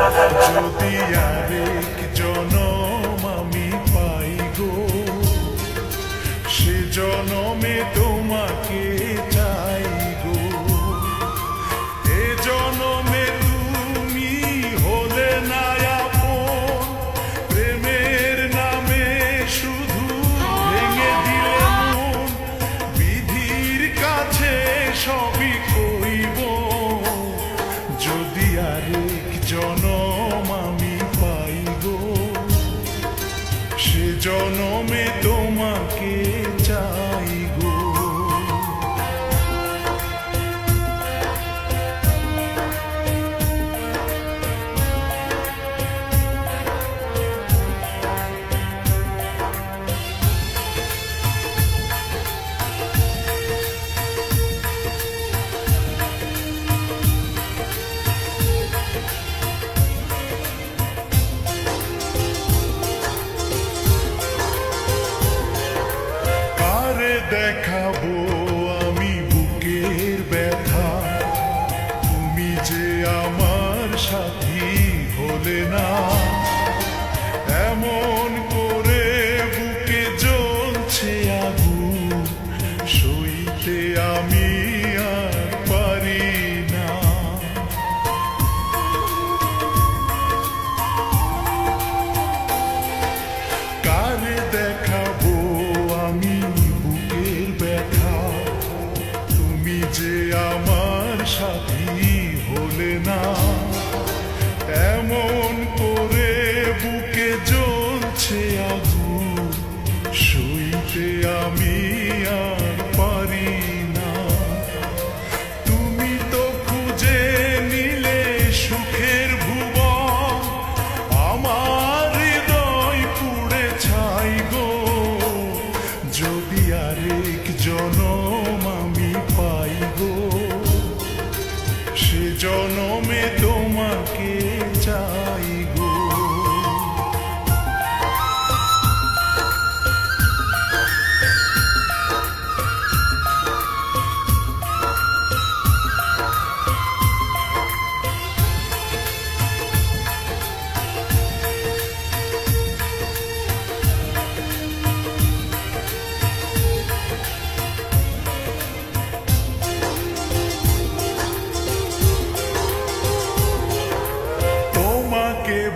যদি আরেক জনম আমি পাই গো, সে জনমে তোমাকে চাই গো। এ জনমে তুমি হলে না আপন, প্রেমের নামে শুধু ভেঙে দিলে মন। বিধির কাছে সবই কইব, যদি আরেক জনম আমি পাই গো, সে জনমে তোমাকে চাই গো। দেখাবো আমি বুকের ব্যথা, তুমি যে আমার সাথী হলে না। এমন করে বুকে জ্বলছে আগুন, সইতে আমি আর পারি না। কারে দেখাবো আমি যে আমার সাথী হলে না। এমন করে বুকে জ্বলছে আগুন, সইতে আমি আর পারি না। তুমি তো খুঁজে নিলে সুখের ভুবন, আমার হৃদয় পুড়ে ছাই গো। যদি আরেক জনম আমি পাই গো, সে জনমে তোমাকে চাই গো।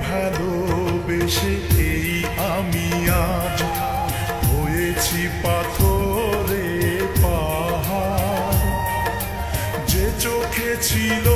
ভালোবেসে এই আমি আজ হয়েছি পাথরে পাহাড়। যে চোখে ছিল